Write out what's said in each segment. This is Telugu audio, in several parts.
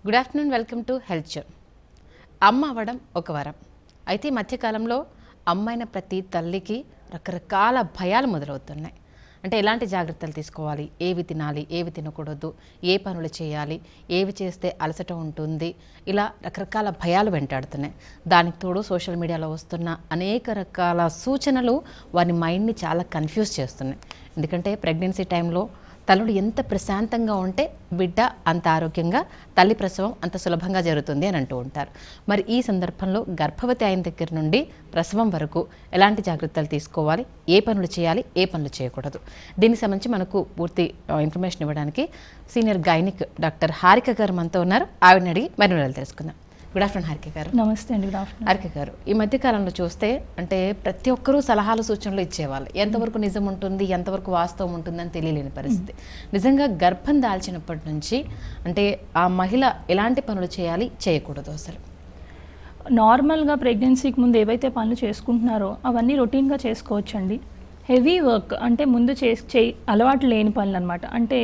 Good afternoon, welcome to health show. అమ్మ అవ్వడం ఒక వరం. అయితే ఈ మధ్యకాలంలో అమ్మైన ప్రతి తల్లికి రకరకాల భయాలు మొదలవుతున్నాయి. అంటే ఎలాంటి జాగ్రత్తలు తీసుకోవాలి, ఏవి తినాలి, ఏవి తినకూడదు, ఏ పనులు చేయాలి, ఏవి చేస్తే అలసట ఉంటుంది, ఇలా రకరకాల భయాలు వెంటాడుతున్నాయి. దానికి తోడు సోషల్ మీడియాలో వస్తున్న అనేక రకాల సూచనలు వారి మైండ్ని చాలా కన్ఫ్యూజ్ చేస్తున్నాయి. ఎందుకంటే ప్రెగ్నెన్సీ టైంలో తల్లుడు ఎంత ప్రశాంతంగా ఉంటే బిడ్డ అంత ఆరోగ్యంగా, తల్లి ప్రసవం అంత సులభంగా జరుగుతుంది అని అంటూ ఉంటారు. మరి ఈ సందర్భంలో గర్భవతి అయిన దగ్గర నుండి ప్రసవం వరకు ఎలాంటి జాగ్రత్తలు తీసుకోవాలి, ఏ పనులు చేయాలి, ఏ పనులు చేయకూడదు, దీనికి సంబంధించి మనకు పూర్తి ఇన్ఫర్మేషన్ ఇవ్వడానికి సీనియర్ గైనిక్ డాక్టర్ హారిక గారు మనతో ఉన్నారు. ఆవిడని అడిగి మరి వివరాలు తెలుసుకుందాం. గుడ్ ఆఫ్టర్నూన్ హారిక గారు. నమస్తే అండి. Good afternoon. హారిక గారు, ఈ మధ్యకాలంలో చూస్తే అంటే ప్రతి ఒక్కరూ సలహాలు సూచనలు ఇచ్చేవాళ్ళు. ఎంతవరకు నిజం ఉంటుంది, ఎంతవరకు వాస్తవం ఉంటుందని తెలియలేని పరిస్థితి. నిజంగా గర్భం దాల్చినప్పటి నుంచి అంటే ఆ మహిళ ఎలాంటి పనులు చేయాలి, చేయకూడదు అసలు? నార్మల్గా ప్రెగ్నెన్సీకి ముందు ఏవైతే పనులు చేసుకుంటున్నారో అవన్నీ రొటీన్గా చేసుకోవచ్చండి. హెవీ వర్క్ అంటే ముందు అలవాటు లేని పనులు అనమాట. అంటే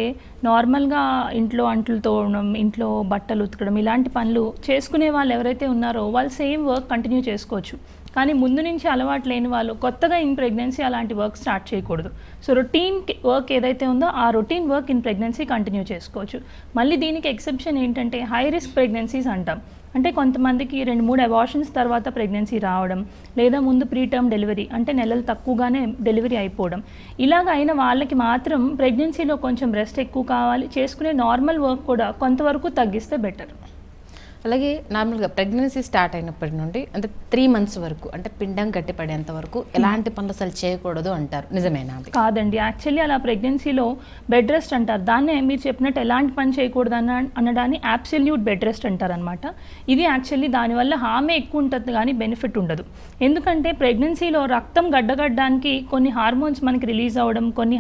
నార్మల్గా ఇంట్లో అంట్లు తోమడం, ఇంట్లో బట్టలు ఉతకడం, ఇలాంటి పనులు చేసుకునే వాళ్ళు ఎవరైతే ఉన్నారో వాళ్ళు సేమ్ వర్క్ కంటిన్యూ చేసుకోవచ్చు. కానీ ముందు నుంచి అలవాటు లేని వాళ్ళు కొత్తగా ఇన్ ప్రెగ్నెన్సీ అలాంటి వర్క్ స్టార్ట్ చేయకూడదు. సో రొటీన్ వర్క్ ఏదైతే ఉందో ఆ routine work in pregnancy continue చేసుకోవచ్చు. మళ్ళీ దీనికి ఎక్సెప్షన్ ఏంటంటే హై రిస్క్ ప్రెగ్నెన్సీస్ అంటాం. అంటే కొంతమందికి 2-3 అబార్షన్స్ తర్వాత ప్రెగ్నెన్సీ రావడం, లేదా ముందు ప్రీటర్మ్ డెలివరీ అంటే నెలలు తక్కువగానే డెలివరీ అయిపోవడం, ఇలాగ అయిన వాళ్ళకి మాత్రం ప్రెగ్నెన్సీలో కొంచెం రెస్ట్ ఎక్కువ కావాలి. చేసుకునే నార్మల్ వర్క్ కూడా కొంతవరకు తగ్గిస్తే బెటర్. అలాగే నార్మల్గా ప్రెగ్నెన్సీ స్టార్ట్ అయినప్పటి నుండి అంటే 3 months వరకు అంటే పిండం గట్టిపడేంత వరకు ఎలాంటి పనులు అసలు చేయకూడదు అంటారు, నిజమేనా? కాదండి, యాక్చువల్లీ అలా ప్రెగ్నెన్సీలో బెడ్ రెస్ట్ అంటారు. దాన్నే మీరు చెప్పినట్టు ఎలాంటి పని చేయకూడదు అనడాన్ని అబ్సల్యూట్ బెడ్ రెస్ట్ అంటారు అనమాట. ఇది యాక్చువల్లీ దానివల్ల హామే ఎక్కువ ఉంటుంది కానీ బెనిఫిట్ ఉండదు. ఎందుకంటే ప్రెగ్నెన్సీలో రక్తం గడ్డగడ్డానికి కొన్ని హార్మోన్స్ మనకి రిలీజ్ అవ్వడం, కొన్ని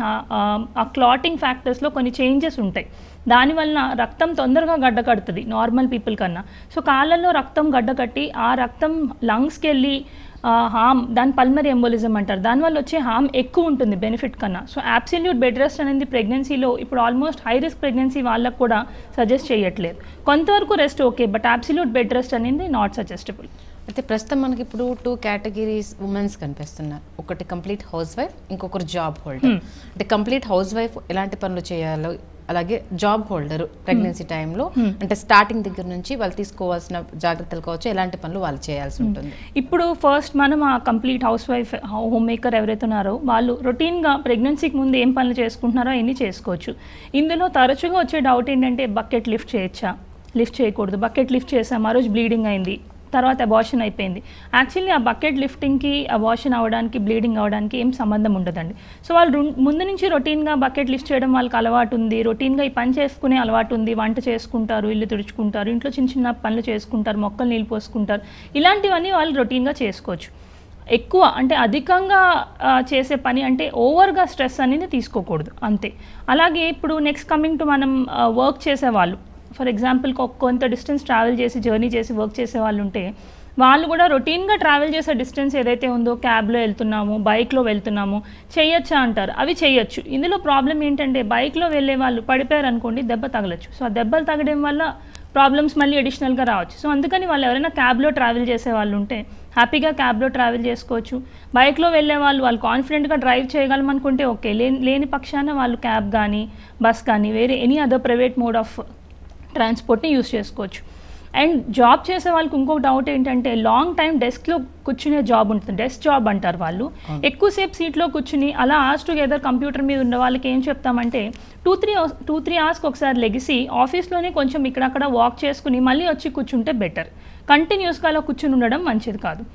ఆ క్లాటింగ్ ఫ్యాక్టర్స్లో కొన్ని చేంజెస్ ఉంటాయి. దానివల్ల రక్తం తొందరగా గడ్డకడుతుంది నార్మల్ పీపుల్ కన్నా. సో కాళ్ళల్లో రక్తం గడ్డకట్టి ఆ రక్తం లంగ్స్కి వెళ్ళి హామ్, దాని పల్మరీ ఎంబోలిజం అంటారు. దానివల్ల వచ్చే హామ్ ఎక్కువ ఉంటుంది బెనిఫిట్ కన్నా. సో అబ్సల్యూట్ బెడ్ రెస్ట్ అనేది ప్రెగ్నెన్సీలో ఇప్పుడు ఆల్మోస్ట్ హై రిస్క్ ప్రెగ్నెన్సీ వాళ్ళకు కూడా సజెస్ట్ చేయట్లేదు. కొంతవరకు rest okay, but absolute bed rest అనేది నాట్ సజెస్టబుల్. అయితే ప్రస్తుతం మనకి ఇప్పుడు 2 categories ఉమెన్స్ కనిపిస్తున్నారు. ఒకటి కంప్లీట్ హౌస్ వైఫ్, ఇంకొకరు జాబ్ హోల్డర్. అంటే కంప్లీట్ హౌస్ వైఫ్ ఎలాంటి పనులు చేయాలో, అలాగే జాబ్ హోల్డర్ ప్రెగ్నెన్సీ టైంలో అంటే స్టార్టింగ్ దగ్గర నుంచి వాళ్ళు తీసుకోవాల్సిన జాగ్రత్తలు కావచ్చు, ఎలాంటి పనులు వాళ్ళు చేయాల్సి ఉంటుంది? ఇప్పుడు ఫస్ట్ మనం ఆ complete house wife, home maker ఎవరైతే ఉన్నారో వాళ్ళు రొటీన్గా ప్రెగ్నెన్సీకి ముందు ఏం పనులు చేసుకుంటున్నారో అన్నీ చేసుకోవచ్చు. ఇందులో తరచుగా వచ్చే డౌట్ ఏంటంటే బకెట్ లిఫ్ట్ చేయొచ్చా, లిఫ్ట్ చేయకూడదు. బకెట్ లిఫ్ట్ చేసాం, ఆ రోజు బ్లీడింగ్ అయింది, తర్వాత అబార్షన్ అయిపోయింది. యాక్చువల్లీ ఆ బకెట్ లిఫ్టింగ్కి, అబార్షన్ అవ్వడానికి, బ్లీడింగ్ అవ్వడానికి ఏం సంబంధం ఉండదండి. సో వాళ్ళు ముందు నుంచి రొటీన్గా బకెట్ లిఫ్ట్ చేయడం వాళ్ళకి అలవాటు ఉంది, రొటీన్గా ఈ పని చేసుకునే అలవాటు ఉంది, వంట చేసుకుంటారు, ఇల్లు తుడుచుకుంటారు, ఇంట్లో చిన్న చిన్న పనులు చేసుకుంటారు, మొక్కలు నీళ్ళు పోసుకుంటారు, ఇలాంటివన్నీ వాళ్ళు రొటీన్గా చేసుకోవచ్చు. ఎక్కువ అంటే అధికంగా చేసే పని అంటే ఓవర్గా స్ట్రెస్ అనేది తీసుకోకూడదు, అంతే. అలాగే ఇప్పుడు నెక్స్ట్ కమింగ్ టు మనం వర్క్ చేసేవాళ్ళు, ఫర్ ఎగ్జాంపుల్ కొంత డిస్టెన్స్ ట్రావెల్ చేసి జర్నీ చేసి వర్క్ చేసే వాళ్ళు ఉంటే వాళ్ళు కూడా రొటీన్గా ట్రావెల్ చేసే డిస్టెన్స్ ఏదైతే ఉందో, క్యాబ్లో వెళ్తున్నాము, బైక్లో వెళ్తున్నాము, చేయొచ్చా అంటారు. అవి చేయొచ్చు. ఇందులో ప్రాబ్లం ఏంటంటే బైక్లో వెళ్ళే వాళ్ళు పడిపోయారు అనుకోండి, దెబ్బ తగలచ్చు. సో ఆ దెబ్బలు తగడం వల్ల ప్రాబ్లమ్స్ మళ్ళీ అడిషనల్గా రావచ్చు. సో అందుకని వాళ్ళు ఎవరైనా క్యాబ్లో ట్రావెల్ చేసే వాళ్ళు ఉంటే హ్యాపీగా క్యాబ్లో ట్రావెల్ చేసుకోవచ్చు. బైక్లో వెళ్ళే వాళ్ళు కాన్ఫిడెంట్గా డ్రైవ్ చేయగలం అనుకుంటే ఓకే, లేని పక్షాన వాళ్ళు క్యాబ్ కానీ, బస్ కానీ, వేరే any other private mode of ట్రాన్స్పోర్ట్ని యూస్ చేసుకోవచ్చు. అండ్ జాబ్ చేసే వాళ్ళకి ఇంకొక డౌట్ ఏంటంటే లాంగ్ టైం డెస్క్లో కూర్చునే జాబ్ ఉంటుంది, డెస్క్ జాబ్ అంటారు. వాళ్ళు ఎక్కువసేపు సీట్లో కూర్చుని అలా ఆర్స్ టుగెదర్ కంప్యూటర్ మీద ఉన్న వాళ్ళకి ఏం చెప్తామంటే 2-3 అవర్స్కి ఒకసారి లెగిసి ఆఫీస్లోనే కొంచెం ఇక్కడక్కడ వాక్ చేసుకుని మళ్ళీ వచ్చి కూర్చుంటే బెటర్. కంటిన్యూస్గా అలా కూర్చుని ఉండడం మంచిది కాదు.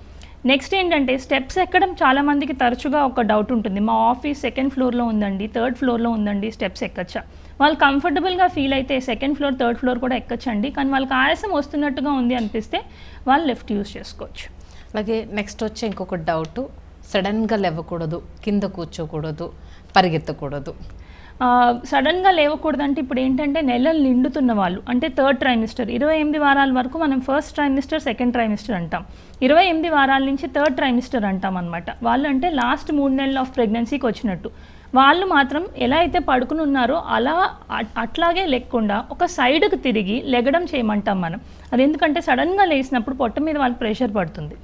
నెక్స్ట్ ఏంటంటే స్టెప్స్ ఎక్కడం చాలామందికి తరచుగా ఒక డౌట్ ఉంటుంది. మా ఆఫీస్ 2nd floorలో ఉందండి, 3rd floorలో ఉందండి, స్టెప్స్ ఎక్కచ్చా? వాళ్ళు కంఫర్టబుల్గా ఫీల్ అయితే 2nd floor 3rd floor కూడా ఎక్కచ్చండి. కానీ వాళ్ళకి ఆయాసం వస్తున్నట్టుగా ఉంది అనిపిస్తే వాళ్ళు లిఫ్ట్ యూస్ చేసుకోవచ్చు. అలాగే నెక్స్ట్ వచ్చే ఇంకొక డౌట్, సడన్గా లేవకూడదు, కింద కూర్చోకూడదు, పరిగెత్తకూడదు. సడన్గా లేవకూడదంటే ఇప్పుడు ఏంటంటే నెలలు నిండుతున్న వాళ్ళు అంటే 3rd trimester 28 వారాల వరకు మనం 1st trimester 2nd trimester అంటాం. 28 వారాల నుంచి 3rd trimester అంటాం అనమాట. వాళ్ళు అంటే లాస్ట్ 3 నెలలు ఆఫ్ ప్రెగ్నెన్సీకి వచ్చినట్టు. వాళ్ళు మాత్రం ఎలా అయితే పడుకుని ఉన్నారో అలా అట్లాగే లేకుండా ఒక సైడ్కి తిరిగి లెగడం చేయమంటాం మనం. అది ఎందుకంటే సడన్గా లేసినప్పుడు పొట్ట మీద వాళ్ళకి ప్రెషర్ పడుతుంది.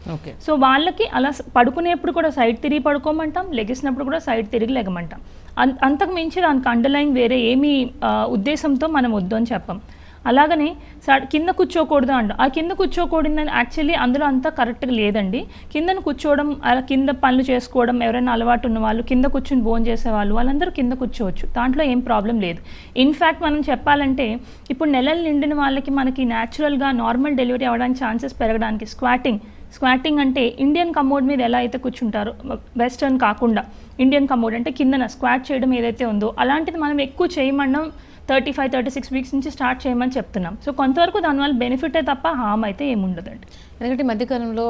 సో వాళ్ళకి అలా పడుకునేప్పుడు కూడా సైడ్ తిరిగి పడుకోమంటాం, లెగిసినప్పుడు కూడా సైడ్ తిరిగి లెగమంటాం. అంతకు మించి దానికి అండర్లైన్ వేరే ఏమీ ఉద్దేశంతో మనం వద్దు అని చెప్పం. అలాగనే కింద కూర్చోకూడదు అంట. ఆ కింద కూర్చోకూడదని యాక్చువల్లీ అందులో అంతా కరెక్ట్గా లేదండి. కిందను కూర్చోవడం, అలా కింద పనులు చేసుకోవడం, ఎవరైనా అలవాటు ఉన్న వాళ్ళు, కింద కూర్చుని భోజనం చేసేవాళ్ళు, వాళ్ళందరూ కింద కూర్చోవచ్చు, దాంట్లో ఏం ప్రాబ్లం లేదు. ఇన్ఫ్యాక్ట్ మనం చెప్పాలంటే ఇప్పుడు నెలలు నిండిన వాళ్ళకి మనకి న్యాచురల్గా నార్మల్ డెలివరీ అవ్వడానికి ఛాన్సెస్ పెరగడానికి స్క్వాటింగ్ అంటే ఇండియన్ కమోడ్ మీద ఎలా అయితే కూర్చుంటారో, వెస్టర్న్ కాకుండా ఇండియన్ కమోడ్ అంటే కిందన స్క్వాట్ చేయడం ఏదైతే ఉందో అలాంటిది మనం ఎక్కువ చేయమన్నాం 35-36 వీక్స్ నుంచి స్టార్ట్ చేయమని చెప్తున్నాం. సో కొంతవరకు దానివల్ల బెనిఫిటే తప్ప హామ్ అయితే ఏముండదండి. ఎందుకంటే మధ్యకాలంలో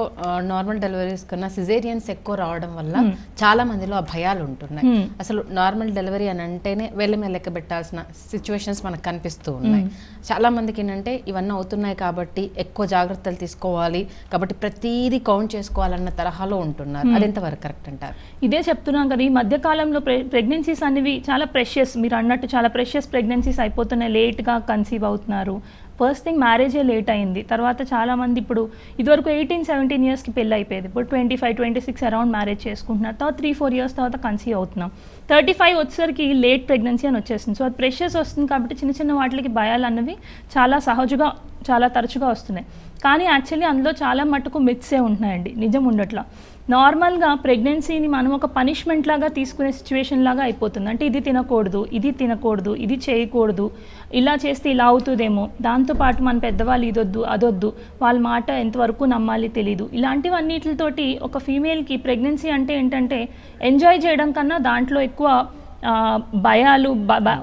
నార్మల్ డెలివరీస్ కన్నా సిజేరియన్స్ ఎక్కువ రావడం వల్ల చాలా మందిలో ఆ భయాలు ఉంటున్నాయి. అసలు నార్మల్ డెలివరీ అని అంటేనే వేళ్ళ మీద లెక్క పెట్టాల్సిన సిచ్యువేషన్స్ మనకు కనిపిస్తూ ఉన్నాయి. చాలా మందికి ఏంటంటే ఇవన్నీ అవుతున్నాయి కాబట్టి ఎక్కువ జాగ్రత్తలు తీసుకోవాలి, కాబట్టి ప్రతిదీ కౌంట్ చేసుకోవాలన్న తరహాలో ఉంటున్నారు. అది ఎంతవరకు కరెక్ట్ అంటారు? ఇదే చెప్తున్నాం కదా, ఈ మధ్యకాలంలో ప్రెగ్నెన్సీస్ అనేవి చాలా ప్రెషియస్, మీరు అన్నట్టు చాలా ప్రెషియస్ ప్రెగ్నెన్సీస్ అయిపోతున్నాయి, లేట్గా కన్సీవ్ అవుతున్నారు. ఫస్ట్ థింగ్ మ్యారేజే లేట్ అయింది. తర్వాత చాలామంది ఇప్పుడు ఇదివరకు 18-17 ఇయర్స్కి పెళ్ళి అయిపోయేది, ఇప్పుడు 25-26 అరౌండ్ మ్యారేజ్ చేసుకుంటున్నారు. తర్వాత 3-4 ఇయర్స్ తర్వాత కన్సీవ్ అవుతున్నాం. 35 వచ్చేసరికి లేట్ ప్రెగ్నెన్సీ అని వచ్చేసింది. సో అది ప్రెషర్స్ వస్తుంది కాబట్టి చిన్న చిన్న వాటికి భయాలు అన్నవి చాలా తరచుగా వస్తున్నాయి. కానీ యాక్చువల్లీ అందులో చాలా మటుకు మిత్సే ఉంటున్నాయండి, నిజం ఉండట్లా. నార్మల్గా ప్రెగ్నెన్సీని మనం ఒక పనిష్మెంట్ లాగా తీసుకునే సిచ్యువేషన్ లాగా అయిపోతుంది. అంటే ఇది తినకూడదు, ఇది చేయకూడదు, ఇలా చేస్తే ఇలా అవుతుందేమో, దాంతోపాటు మన పెద్దవాళ్ళు ఇదొద్దు అదొద్దు, వాళ్ళ మాట ఎంతవరకు నమ్మాలి తెలీదు, ఇలాంటివన్నిటితోటి ఒక ఫీమేల్కి ప్రెగ్నెన్సీ అంటే ఏంటంటే ఎంజాయ్ చేయడం కన్నా దాంట్లో ఎక్కువ భయాలు,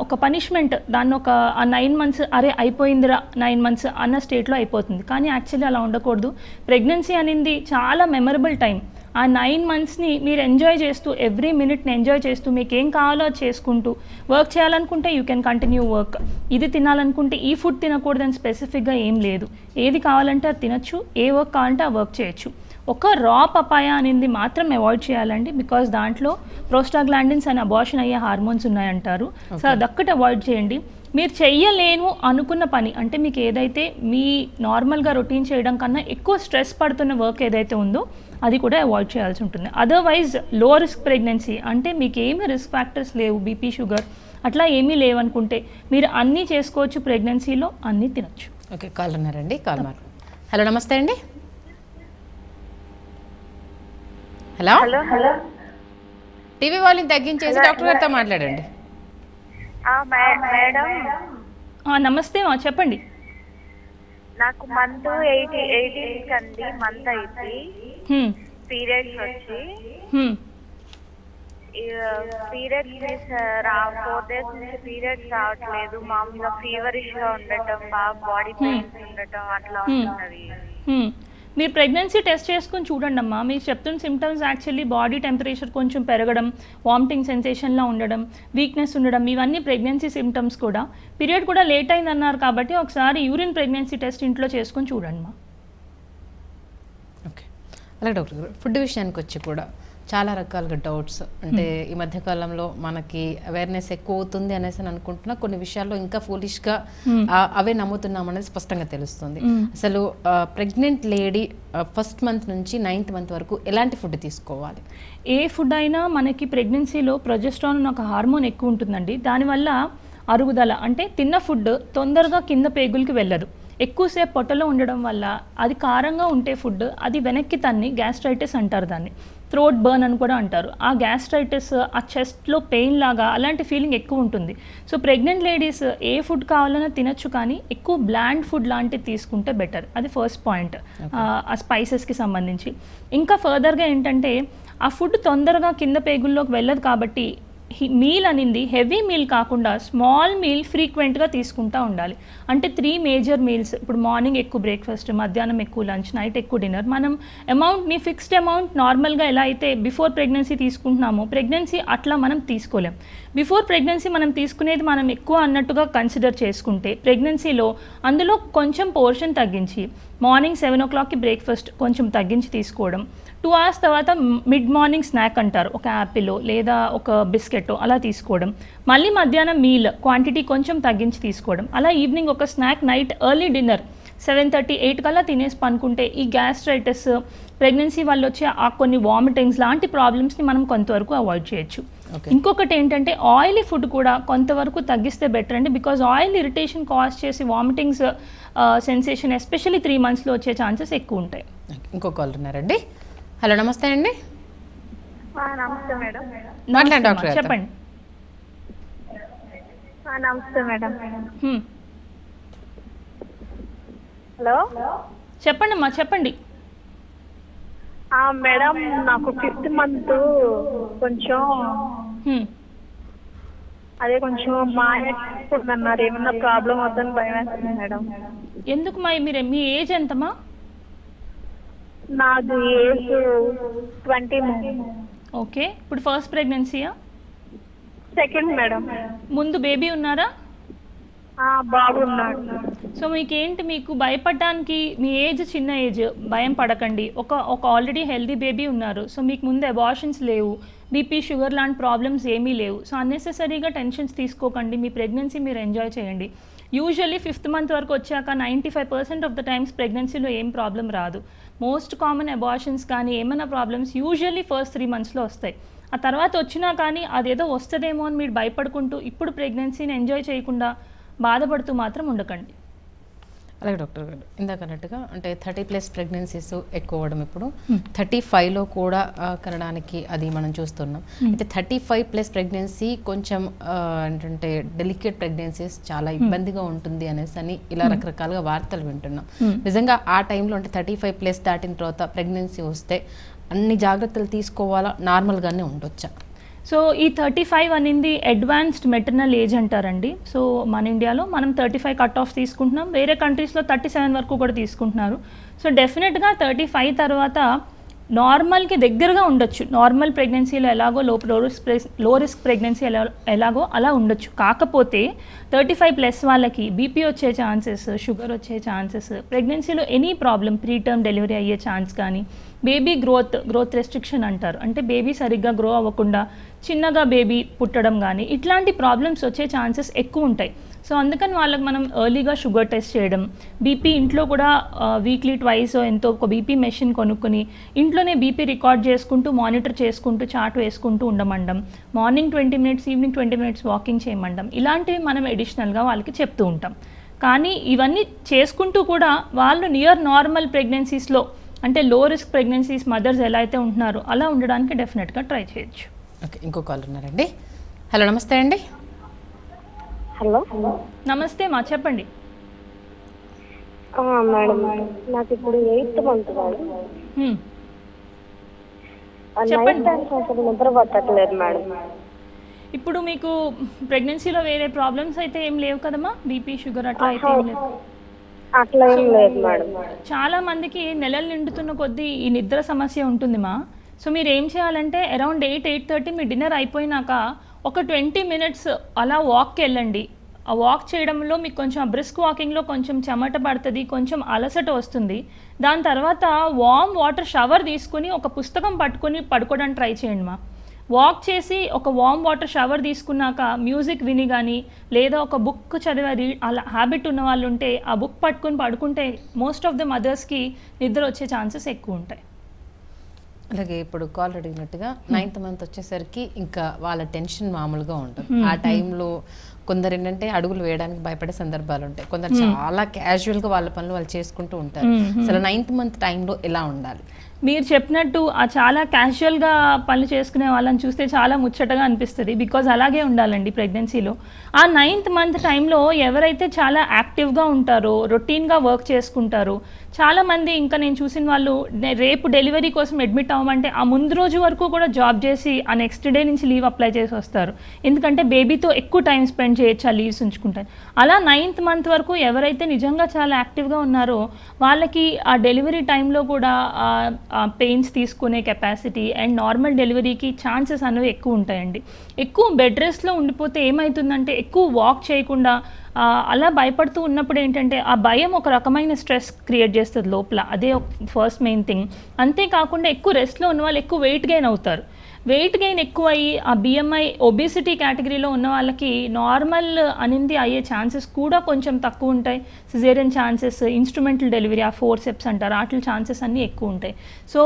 ఒక పనిష్మెంట్, దాన్ని ఒక 9 మంత్స్ అరే అయిపోయిందిరా 9 మంత్స్ అన్న స్టేట్లో అయిపోతుంది. కానీ యాక్చువల్లీ అలా ఉండకూడదు. ప్రెగ్నెన్సీ అనేది చాలా మెమరబుల్ టైం. ఆ 9 మంత్స్ని మీరు ఎంజాయ్ చేస్తూ, ఎవ్రీ మినిట్ని ఎంజాయ్ చేస్తూ, మీకు ఏం కావాలో అది చేసుకుంటూ, వర్క్ చేయాలనుకుంటే యూ కెన్ కంటిన్యూ వర్క్, ఇది తినాలనుకుంటే ఈ ఫుడ్ తినకూడదని స్పెసిఫిక్గా ఏం లేదు, ఏది కావాలంటే అది తినచ్చు, ఏ వర్క్ కావాలంటే ఆ వర్క్ చేయొచ్చు. ఒక రా పపాయ అనేది మాత్రం అవాయిడ్ చేయాలండి, బికాస్ దాంట్లో ప్రోస్టాగ్లాండిన్స్ అని అబార్షన్ అయ్యే హార్మోన్స్ ఉన్నాయంటారు. సో అదొక్కటి అవాయిడ్ చేయండి. మీరు చెయ్యలేను అనుకున్న పని, అంటే మీకు ఏదైతే మీ నార్మల్గా రొటీన్ చేయడం కన్నా ఎక్కువ స్ట్రెస్ పడుతున్న వర్క్ ఏదైతే ఉందో అది కూడా అవాయిడ్ చేయాల్సి ఉంటుంది. అదర్వైజ్ లో రిస్క్ ప్రెగ్నెన్సీ అంటే మీకు ఏమీ రిస్క్ ఫ్యాక్టర్స్ లేవు, బీపీ షుగర్ అట్లా ఏమీ లేవనుకుంటే మీరు అన్నీ చేసుకోవచ్చు, ప్రెగ్నెన్సీలో అన్నీ తినచ్చు. ఓకే, కాల్ ఉన్నారండి. కాల్ మాకు. హలో, నమస్తే అండి. హలో, టీవీ వాళ్ళని తగ్గించేసి డాక్టర్ గారితో మాట్లాడండి. మేడం నమస్తే మా, చెప్పండి. నాకు మంత్ 18 అండి, మంత్ అయింది పీరియడ్స్ వచ్చి. పీరియడ్స్ 4 days నుంచి పీరియడ్స్ రావట్లేదు. మామూలుగా ఫీవరిష్ గా ఉండటం, బాగా బాడీ పెయిన్స్ ఉండటం అట్లా ఉంటున్నది. మీరు ప్రెగ్నెన్సీ టెస్ట్ చేసుకుని చూడండి అమ్మా. మీరు చెప్తున్న సిమ్టమ్స్ యాక్చువల్లీ బాడీ టెంపరేచర్ కొంచెం పెరగడం, వామిటింగ్ సెన్సేషన్లా ఉండడం, వీక్నెస్ ఉండడం, ఇవన్నీ ప్రెగ్నెన్సీ సిమ్టమ్స్ కూడా. పీరియడ్ కూడా లేట్ అయింది అన్నారు కాబట్టి ఒకసారి యూరిన్ ప్రెగ్నెన్సీ టెస్ట్ ఇంట్లో చేసుకొని చూడండి మా. ఓకే, అలాగే డాక్టర్ గారు, ఫుడ్ విషయానికి వచ్చి కూడా చాలా రకాలుగా డౌట్స్, అంటే ఈ మధ్యకాలంలో మనకి అవేర్నెస్ ఎక్కువ అవుతుంది అనేసి అనుకుంటున్నా, కొన్ని విషయాల్లో ఇంకా ఫూలిష్గా అవే నమ్ముతున్నాం అనేది స్పష్టంగా తెలుస్తుంది. అసలు ప్రెగ్నెంట్ లేడీ ఫస్ట్ మంత్ నుంచి 9th మంత్ వరకు ఎలాంటి ఫుడ్ తీసుకోవాలి? ఏ ఫుడ్ అయినా మనకి ప్రెగ్నెన్సీలో ప్రొజెస్ట్రాన్ ఒక హార్మోన్ ఎక్కువ ఉంటుందండి. దానివల్ల అరుగుదల, అంటే తిన్న ఫుడ్ తొందరగా కింద పేగులకి వెళ్ళదు. ఎక్కువసేపు పొట్టలో ఉండడం వల్ల అది కారంగా ఉంటే ఫుడ్ అది వెనక్కి తన్ని గ్యాస్ట్రైటిస్ అంటారు, దాన్ని థ్రోట్ బర్న్ అని కూడా అంటారు. ఆ గ్యాస్ట్రైటిస్, ఆ చెస్ట్లో పెయిన్ లాగా అలాంటి ఫీలింగ్ ఎక్కువ ఉంటుంది. సో ప్రెగ్నెంట్ లేడీస్ ఏ ఫుడ్ కావాలన్నా తినచ్చు, కానీ ఎక్కువ బ్లాండ్ ఫుడ్ లాంటివి తీసుకుంటే బెటర్. అది ఫస్ట్ పాయింట్ ఆ స్పైసెస్కి సంబంధించి. ఇంకా ఫర్దర్గా ఏంటంటే ఆ ఫుడ్ తొందరగా కింద పేగుల్లోకి వెళ్ళదు కాబట్టి మీల్ అనింది హెవీ మీల్ కాకుండా స్మాల్ మీల్ ఫ్రీక్వెంట్గా తీసుకుంటూ ఉండాలి. అంటే 3 మేజర్ మీల్స్, ఇప్పుడు మార్నింగ్ ఎక్కువ బ్రేక్ఫాస్ట్, మధ్యాహ్నం ఎక్కువ లంచ్, నైట్ ఎక్కువ డిన్నర్. మనం అమౌంట్ని ఫిక్స్డ్ అమౌంట్ నార్మల్గా ఎలా అయితే బిఫోర్ ప్రెగ్నెన్సీ తీసుకుంటున్నామో ప్రెగ్నెన్సీ అట్లా మనం తీసుకోలేం. బిఫోర్ ప్రెగ్నెన్సీ మనం తీసుకునేది మనం ఎక్కువ అన్నట్టుగా కన్సిడర్ చేసుకుంటే ప్రెగ్నెన్సీలో అందులో కొంచెం పోర్షన్ తగ్గించి మార్నింగ్ 7 o'clockకి బ్రేక్ఫాస్ట్ కొంచెం తగ్గించి తీసుకోవడం, 2 hours తర్వాత మిడ్ మార్నింగ్ స్నాక్ అంటారు, ఒక యాపిల్ లేదా ఒక బిస్కెట్ బిస్కెట్ అలా తీసుకోవడం, మళ్ళీ మధ్యాహ్నం మీల్ క్వాంటిటీ కొంచెం తగ్గించి తీసుకోవడం, అలా ఈవినింగ్ ఒక స్నాక్, నైట్ ఎర్లీ డిన్నర్ 7:30, 8 కల్లా తినేసి పనుకుంటే ఈ గ్యాస్ట్రైటిస్, ప్రెగ్నెన్సీ వల్ల వచ్చే ఆ కొన్ని వామిటింగ్స్ లాంటి ప్రాబ్లమ్స్ని మనం కొంతవరకు అవాయిడ్ చేయొచ్చు. ఇంకొకటి ఏంటంటే ఆయిలీ ఫుడ్ కూడా కొంతవరకు తగ్గిస్తే బెటర్ అండి, బికాజ్ ఆయిల్ ఇరిటేషన్ కాజ్ చేసి వామిటింగ్స్ సెన్సేషన్ ఎస్పెషల్లీ 3 monthsలో వచ్చే ఛాన్సెస్ ఎక్కువ ఉంటాయి. ఇంకో కాల్ ఉన్నారండి. హలో, నమస్తే అండి. నమస్తే మేడం. మాట్లాడండి డాక్టర్ గారు. చెప్పండి. నమస్తే మేడం. హలో, చెప్పండి అమ్మా, చెప్పండి. మేడం, నాకు 5th month కొంచెం అదే కొంచెం మాయన్నారు, ఏమన్నా ప్రాబ్లం అవుతుందని భయం వేస్తుంది మేడం. ఎందుకు మీ ఏజ్ ఎంతమ్మా? నాది ఏజ్ 20. ఓకే, ఇప్పుడు ఫస్ట్ ప్రెగ్నెన్సీయా? Second madam. ముందు బేబీ ఉన్నారా? బాగున్నాడు. సో మీకు భయపడడానికి మీ ఏజ్ చిన్న ఏజ్, భయం పడకండి. ఒక ఆల్రెడీ హెల్దీ బేబీ ఉన్నారు. సో మీకు ముందు అబార్షన్స్ లేవు, బీపీ షుగర్ లాంటి ప్రాబ్లమ్స్ ఏమీ లేవు. సో అన్నెసెసరీగా టెన్షన్స్ తీసుకోకండి, మీ ప్రెగ్నెన్సీ మీరు ఎంజాయ్ చేయండి. యూజువల్లీ 5th month వరకు వచ్చాక 95% ఆఫ్ ద టైమ్స్ ప్రెగ్నెన్సీలో ఏం ప్రాబ్లం రాదు. మోస్ట్ కామన్ అబార్షన్స్ కానీ ఏమైనా ప్రాబ్లమ్స్ యూజువల్లీ ఫస్ట్ 3 monthsలో వస్తాయి. ఆ తర్వాత వచ్చినా కానీ అదేదో వస్తుందేమో అని మీరు భయపడుకుంటూ ఇప్పుడు ప్రెగ్నెన్సీని ఎంజాయ్ చేయకుండా బాధపడుతూ మాత్రం ఉండకండి. అలాగే డాక్టర్ గారు ఇందాక అన్నట్టుగా అంటే 30+ ప్రెగ్నెన్సీస్ ఎక్కువ అవ్వడం, ఇప్పుడు 35లో కూడా కనడానికి అది మనం చూస్తున్నాం. అంటే 35+ ప్రెగ్నెన్సీ కొంచెం ఏంటంటే డెలికేట్ ప్రెగ్నెన్సీస్, చాలా ఇబ్బందిగా ఉంటుంది అనేసి అని ఇలా రకరకాలుగా వార్తలు వింటున్నాం. నిజంగా ఆ టైంలో అంటే 35+ దాటిన తర్వాత ప్రెగ్నెన్సీ వస్తే అన్ని జాగ్రత్తలు తీసుకోవాలా, నార్మల్గానే ఉండొచ్చా? సో ఈ 35 అనేది అడ్వాన్స్డ్ మెటర్నల్ ఏజ్ అంటారండి. సో మన ఇండియాలో మనం 35 కట్ ఆఫ్ తీసుకుంటున్నాం, వేరే కంట్రీస్లో 37 వరకు కూడా తీసుకుంటున్నారు. సో డెఫినెట్గా 35 తర్వాత నార్మల్కి దగ్గరగా ఉండొచ్చు. నార్మల్ ప్రెగ్నెన్సీలో ఎలాగో లో రిస్క్ ప్రెగ్నెన్సీ ఎలాగో అలా ఉండొచ్చు. కాకపోతే 35+ వాళ్ళకి బీపీ వచ్చే ఛాన్సెస్, షుగర్ వచ్చే ఛాన్సెస్, ప్రెగ్నెన్సీలో ఎనీ ప్రాబ్లం, ప్రీటర్మ్ డెలివరీ అయ్యే ఛాన్స్ కానీ, బేబీ గ్రోత్ రెస్ట్రిక్షన్ అంటారు, అంటే బేబీ సరిగ్గా గ్రో అవ్వకుండా చిన్నగా బేబీ పుట్టడం కానీ, ఇట్లాంటి ప్రాబ్లమ్స్ వచ్చే ఛాన్సెస్ ఎక్కువ ఉంటాయి. సో అందుకని వాళ్ళకి మనం ఎర్లీగా షుగర్ టెస్ట్ చేయడం, బీపీ ఇంట్లో కూడా వీక్లీ ట్వైస్ ఎంతో ఒక బీపీ మెషిన్ కొనుక్కొని ఇంట్లోనే బీపీ రికార్డ్ చేసుకుంటూ మానిటర్ చేసుకుంటూ చార్ట్ వేసుకుంటూ ఉండమండం, morning 20 minutes, evening 20 minutes walking చేయమండం, ఇలాంటివి మనం అడిషనల్గా వాళ్ళకి చెప్తూ ఉంటాం. కానీ ఇవన్నీ చేసుకుంటూ కూడా వాళ్ళు నియర్ నార్మల్ ప్రెగ్నెన్సీస్లో, అంటే లో రిస్క్ ప్రెగ్నెన్సీస్ మదర్స్ ఎలా అయితే ఉంటున్నారో అలా ఉండడానికి డెఫినెట్గా ట్రై చేయొచ్చు. ఓకే, ఇంకో కాల్ ఉన్నారండి. హలో, నమస్తే అండి. హలో, నమస్తే మా, చెప్పండి. మేడం, నాకు ఇప్పుడు 8th month మేడం. చెప్పండి. నిద్ర పట్టట్లేదు మేడం. ఇప్పుడు మీకు ప్రెగ్నెన్సీలో వేరే ప్రాబ్లమ్స్ అయితే ఏం లేవు కదమ్మా? బీపీ షుగర్ అట్లా అయితే ఏం లేదు? అట్లా ఏం లేదు మేడం. చాలా మందికి నెలలు నిండుతున్న కొద్దీ ఈ నిద్ర సమస్య ఉంటుంది మా. సో మీరు ఏం చేయాలంటే అరౌండ్ 8-8:30 మీ డిన్నర్ అయిపోయినాక ఒక 20 minutes అలా వాక్కి వెళ్ళండి. ఆ వాక్ చేయడంలో మీకు కొంచెం బ్రిస్క్ వాకింగ్లో కొంచెం చెమట పడుతుంది, కొంచెం అలసట వస్తుంది. దాని తర్వాత వామ్ వాటర్ షవర్ తీసుకుని ఒక పుస్తకం పట్టుకొని పడుకోవడానికి ట్రై చేయండి మా. వాక్ చేసి ఒక వామ్ వాటర్ షవర్ తీసుకున్నాక మ్యూజిక్ విని కానీ, లేదా ఒక బుక్ చదివే అలా హ్యాబిట్ ఉన్న వాళ్ళు ఉంటే ఆ బుక్ పట్టుకొని పడుకుంటే మోస్ట్ ఆఫ్ ద మదర్స్కి నిద్ర వచ్చే ఛాన్సెస్ ఎక్కువ ఉంటాయి. అలాగే ఇప్పుడు కాల్ అడిగినట్టుగా 9th month వచ్చేసరికి ఇంకా వాళ్ళ టెన్షన్ మామూలుగా ఉంటుంది. ఆ టైంలో కొందరు ఏంటంటే అడుగులు వేయడానికి భయపడే సందర్భాలు ఉంటాయి, కొందరు చాలా క్యాజువల్గా వాళ్ళ పనులు వాళ్ళు చేసుకుంటూ ఉంటారు. అసలు 9th month టైంలో ఎలా ఉండాలి? మీరు చెప్పినట్టు ఆ చాలా క్యాజువల్గా పనులు చేసుకునే వాళ్ళని చూస్తే చాలా ముచ్చటగా అనిపిస్తుంది. బికాజ్ అలాగే ఉండాలండి ప్రెగ్నెన్సీలో. ఆ 9th month టైంలో ఎవరైతే చాలా యాక్టివ్గా ఉంటారో, రొటీన్గా వర్క్ చేసుకుంటారో, చాలామంది ఇంకా నేను చూసిన వాళ్ళు రేపు డెలివరీ కోసం అడ్మిట్ అవ్వమంటే ఆ ముందు రోజు వరకు కూడా జాబ్ చేసి ఆ నెక్స్ట్ డే నుంచి లీవ్ అప్లై చేసి వస్తారు. ఎందుకంటే బేబీతో ఎక్కువ టైం స్పెండ్ చేయొచ్చు ఆ లీవ్స్ ఉంచుకుంటారు. అలా 9th month వరకు ఎవరైతే నిజంగా చాలా యాక్టివ్గా ఉన్నారో వాళ్ళకి ఆ డెలివరీ టైంలో కూడా పెయిన్స్ తీసుకునే కెపాసిటీ అండ్ నార్మల్ డెలివరీకి ఛాన్సెస్ అనేవి ఎక్కువ ఉంటాయండి. ఎక్కువ బెడ్ రెస్ట్లో ఉండిపోతే ఏమవుతుందంటే ఎక్కువ వాక్ చేయకుండా అలా భయపడుతూ ఉన్నప్పుడు ఏంటంటే ఆ భయం ఒక రకమైన స్ట్రెస్ క్రియేట్ చేస్తుంది లోపల. అదే ఫస్ట్ మెయిన్ థింగ్. అంతేకాకుండా ఎక్కువ రెస్ట్లో ఉన్న వాళ్ళు ఎక్కువ వెయిట్ గెయిన్ అవుతారు. వెయిట్ గెయిన్ ఎక్కువ అయ్యి ఆ బిఎంఐ ఒబేసిటీ కేటగిరీలో ఉన్న వాళ్ళకి నార్మల్ అనింది అయ్యే ఛాన్సెస్ కూడా కొంచెం తక్కువ ఉంటాయి. సిజేరియన్ ఛాన్సెస్, ఇన్స్ట్రుమెంటల్ డెలివరీ ఆ ఫోర్సెప్స్ అంటారు, వాటి ఛాన్సెస్ అన్నీ ఎక్కువ ఉంటాయి. సో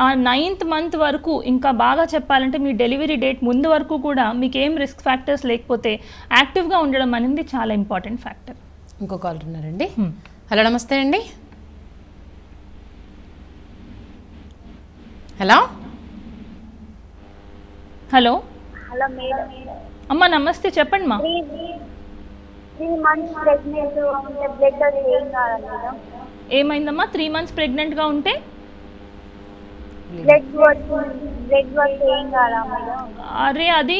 ఆ 9th మంత్ వరకు, ఇంకా బాగా చెప్పాలంటే మీ డెలివరీ డేట్ ముందు వరకు కూడా మీకు ఏం రిస్క్ ఫ్యాక్టర్స్ లేకపోతే యాక్టివ్గా ఉండడం అనేది చాలా ఇంపార్టెంట్ ఫ్యాక్టర్. ఇంకో కాల్ ఉన్నారండి. హలో, నమస్తే అండి. Hello hello hello madam. అమ్మ నమస్తే, చెప్పండి మా. 3 months ప్రెగ్నెంట్ ఉంటే బ్లడ్ అది ఏం కాదా మేడం? ఏమైందమ్మా? 3 months ప్రెగ్నెంట్గా ఉంటే బ్లడ్ వర్క్ ఏం కాదా మేడం? అరే అది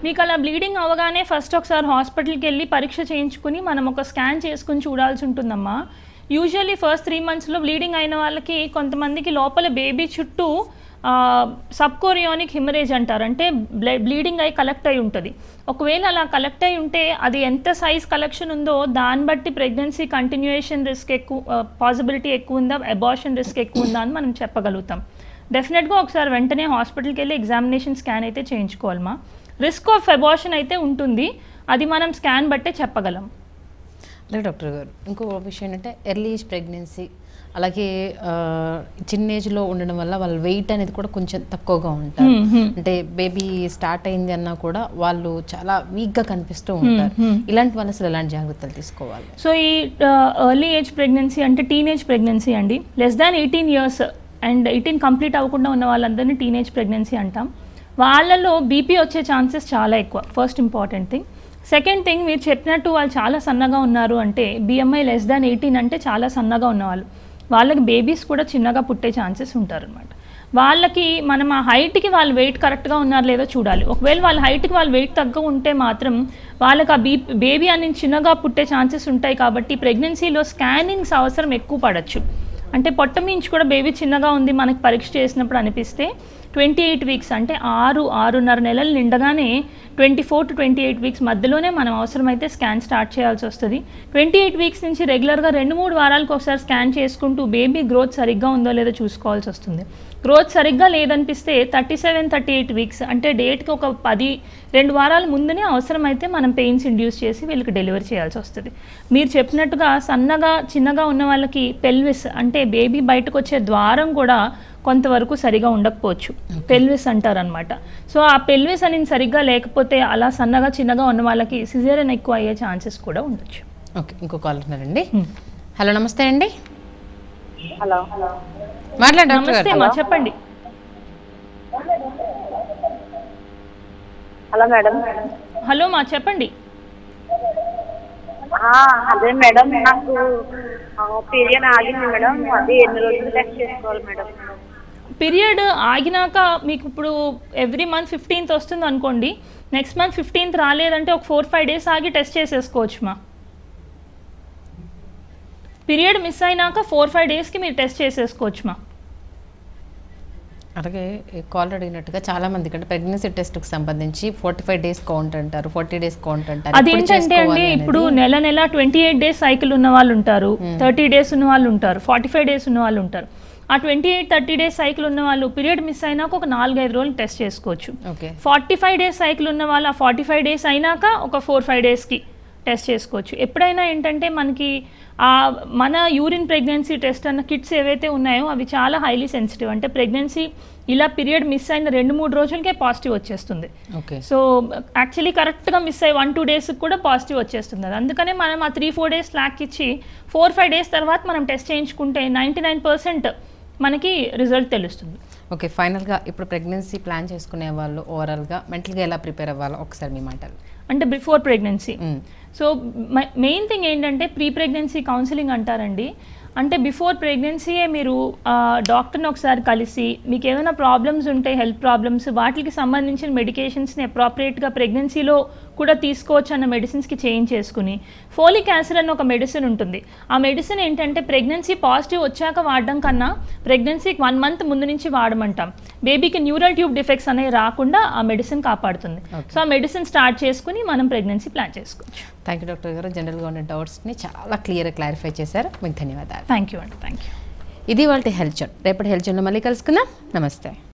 మీకు అలా బ్లీడింగ్ అవ్వగానే ఫస్ట్ ఒకసారి హాస్పిటల్కి వెళ్ళి పరీక్ష చేయించుకుని మనం ఒక స్కాన్ చేసుకుని చూడాల్సి ఉంటుందమ్మా. యూజువల్లీ ఫస్ట్ 3 monthsలో బ్లీడింగ్ అయిన వాళ్ళకి కొంతమందికి లోపల బేబీ చుట్టూ సబ్కోరియోనిక్ హిమరేజ్ అంటారు, అంటే బ్లీడింగ్ అయి కలెక్ట్ అయి ఉంటుంది. ఒకవేళ అలా కలెక్ట్ అయి ఉంటే అది ఎంత సైజ్ కలెక్షన్ ఉందో దాన్ని బట్టి ప్రెగ్నెన్సీ కంటిన్యూయేషన్ రిస్క్ ఎక్కువ, పాసిబిలిటీ ఎక్కువ ఉందా, అబార్షన్ రిస్క్ ఎక్కువ ఉందా అని మనం చెప్పగలుగుతాం. డెఫినెట్గా ఒకసారి వెంటనే హాస్పిటల్కి వెళ్ళి ఎగ్జామినేషన్ స్కాన్ అయితే చేయించుకోవాలమ్మా. రిస్క్ ఆఫ్ అబార్షన్ అయితే ఉంటుంది, అది మనం స్కాన్ బట్టే చెప్పగలం. అలాగే డాక్టర్ గారు, ఇంకో విషయం ఏంటంటే ఎర్లీ ఏజ్ ప్రెగ్నెన్సీ, అలాగే చిన్న ఏజ్లో ఉండడం వల్ల వాళ్ళ వెయిట్ అనేది కూడా కొంచెం తక్కువగా ఉంటారు. అంటే బేబీ స్టార్ట్ అయింది అన్నా కూడా వాళ్ళు చాలా వీక్గా కనిపిస్తూ ఉంటారు. ఇలాంటి వాళ్ళు అసలు ఎలాంటి జాగ్రత్తలు తీసుకోవాలి? సో ఈ ఎర్లీ ఏజ్ ప్రెగ్నెన్సీ అంటే టీనేజ్ ప్రెగ్నెన్సీ అండి. Less than 18 years and 18 complete అవ్వకుండా ఉన్న వాళ్ళందరినీ టీనేజ్ ప్రెగ్నెన్సీ అంటాం. వాళ్ళలో బీపీ వచ్చే ఛాన్సెస్ చాలా ఎక్కువ, first important thing. Second thing, మీరు చెప్పినట్టు వాళ్ళు చాలా సన్నగా ఉన్నారు అంటే బిఎంఐ లెస్ దాన్ 18 అంటే చాలా సన్నగా ఉన్నవాళ్ళు, వాళ్ళకి బేబీస్ కూడా చిన్నగా పుట్టే ఛాన్సెస్ ఉంటారనమాట. వాళ్ళకి మనం ఆ హైట్కి వాళ్ళు వెయిట్ కరెక్ట్గా ఉన్నారో లేదో చూడాలి. ఒకవేళ వాళ్ళ హైట్కి వాళ్ళు వెయిట్ తక్కువ ఉంటే మాత్రం వాళ్ళకి ఆ బేబీ అనేది చిన్నగా పుట్టే ఛాన్సెస్ ఉంటాయి. కాబట్టి ప్రెగ్నెన్సీలో స్కానింగ్స్ అవసరం ఎక్కువ పడవచ్చు. అంటే పొట్ట మించి కూడా బేబీ చిన్నగా ఉంది మనకి పరీక్ష చేసినప్పుడు అనిపిస్తే 28 weeks అంటే 6-6.5 నెలలు నిండగానే 24 to 28 weeks మధ్యలోనే మనం అవసరమైతే స్కాన్ స్టార్ట్ చేయాల్సి వస్తుంది. 28 weeks నుంచి రెగ్యులర్గా 2-3 వారాలకు ఒకసారి స్కాన్ చేసుకుంటూ బేబీ గ్రోత్ సరిగ్గా ఉందో లేదో చూసుకోవాల్సి వస్తుంది. గ్రోత్ సరిగ్గా లేదనిపిస్తే 37-38 weeks అంటే డేట్కి ఒక 2 వారాల ముందునే అవసరమైతే మనం పెయిన్స్ ఇండ్యూస్ చేసి వీళ్ళకి డెలివరీ చేయాల్సి వస్తుంది. మీరు చెప్పినట్టుగా సన్నగా చిన్నగా ఉన్న వాళ్ళకి పెల్విస్ అంటే బేబీ బయటకు వచ్చే ద్వారం కూడా కొంతవరకు సరిగా ఉండకపోవచ్చు, పెల్విస్ అంటారనమాట. సో ఆ పెల్విస్ అనేది సరిగ్గా లేకపోతే అలా సన్నగా చిన్నగా ఉన్న వాళ్ళకి సిజేరియన్ ఎక్కువ అయ్యే ఛాన్సెస్ కూడా ఉండొచ్చు. ఓకే, ఇంకో కాల్ ఉన్నారండి. హలో, నమస్తే అండి. హలో మాట్లాడండి. నమస్తే అమ్మా, చెప్పండి. Hello madam. హలో మా, చెప్పండి. అదే మేడం, నాకు పీరియడ్ ఆగింది మేడం, అది ఎన్ని రోజులు టెస్ట్ చేసుకోవాలి మేడం? పీరియడ్ ఆగినాక మీకు ఇప్పుడు ఎవ్రీ మంత్ 15th వస్తుంది అనుకోండి, నెక్స్ట్ మంత్ 15th రాలేదంటే ఒక 4-5 days ఆగి టెస్ట్ చేసేసుకోవచ్చు మా. పీరియడ్ మిస్ అయినాక 4-5 daysకి మీరు టెస్ట్ చేసేసుకోవచ్చు మా. అలాగే కాల్ అడిగినట్టుగా చాలా మంది కంటే ప్రెగ్నెన్సీ టెస్ట్కి సంబంధించి 45 days కౌంట్ అంటారు, 40 days కౌంట్ అంటారు. అదేంటంటే అండి, ఇప్పుడు నెల 28 days సైకిల్ ఉన్న వాళ్ళు ఉంటారు, 30 days ఉన్న వాళ్ళు ఉంటారు, 45 days ఉన్న వాళ్ళు ఉంటారు. ఆ 28-30 days సైకిల్ ఉన్న వాళ్ళు పీరియడ్ మిస్ అయినాక ఒక 4-5 రోజులు టెస్ట్ చేసుకోవచ్చు. 45 days సైకిల్ ఉన్న వాళ్ళు ఆ 45 days అయినాక ఒక 4-5 daysకి టెస్ట్ చేసుకోవచ్చు. ఎప్పుడైనా ఏంటంటే మనకి మన యూరిన్ ప్రెగ్నెన్సీ టెస్ట్ అన్న కిట్స్ ఏవైతే ఉన్నాయో అవి చాలా హైలీ సెన్సిటివ్. అంటే ప్రెగ్నెన్సీ ఇలా పీరియడ్ మిస్ అయిన 2-3 రోజులకే పాజిటివ్ వచ్చేస్తుంది. సో యాక్చువల్లీ కరెక్ట్గా మిస్ అయ్యి 1-2 daysకి కూడా పాజిటివ్ వచ్చేస్తుంది. అది అందుకనే మనం ఆ 3-4 days స్లాక్ ఇచ్చి 4-5 days తర్వాత మనం టెస్ట్ చేయించుకుంటే 99% మనకి రిజల్ట్ తెలుస్తుంది. ఓకే, ఫైనల్గా ఇప్పుడు ప్రెగ్నెన్సీ ప్లాన్ చేసుకునే వాళ్ళు ఓవరాల్గా మెంటల్గా ఎలా ప్రిపేర్ అవ్వాలో ఒకసారి మీ మాటలు. అంటే before pregnancy, so main thing ఏంటంటే ప్రీ ప్రెగ్నెన్సీ కౌన్సిలింగ్ అంటారండి. అంటే బిఫోర్ ప్రెగ్నెన్సీయే మీరు డాక్టర్ని ఒకసారి కలిసి మీకు ఏమైనా ప్రాబ్లమ్స్ ఉంటే హెల్త్ ప్రాబ్లమ్స్ వాటికి సంబంధించిన మెడికేషన్స్ని అప్రాప్రియేట్గా ప్రెగ్నెన్సీలో కూడా తీసుకోవచ్చు అన్న మెడిసిన్స్కి చేంజ్ చేసుకుని, ఫోలిక్ యాసిడ్ అన్న ఒక మెడిసిన్ ఉంటుంది. ఆ మెడిసిన్ ఏంటంటే ప్రెగ్నెన్సీ పాజిటివ్ వచ్చాక వాడడం కన్నా ప్రెగ్నెన్సీకి 1 month ముందు నుంచి వాడమంటాం. బేబీకి న్యూరల్ ట్యూబ్ డిఫెక్ట్స్ అనేవి రాకుండా ఆ మెడిసిన్ కాపాడుతుంది. సో ఆ మెడిసిన్ స్టార్ట్ చేసుకుని మనం ప్రెగ్నెన్సీ ప్లాన్ చేసుకోవచ్చు. థ్యాంక్ యూ డాక్టర్ గారు, జనరల్గా ఉన్న డౌట్స్ని చాలా క్లియర్గా క్లారిఫై చేశారు. మీకు ధన్యవాదాలు. థ్యాంక్ యూ అండి. Thank you. ఇది వాళ్ళ హెల్త్ జోన్. రేపటి హెల్త్ జోన్లో మళ్ళీ కలుసుకుందాం. నమస్తే.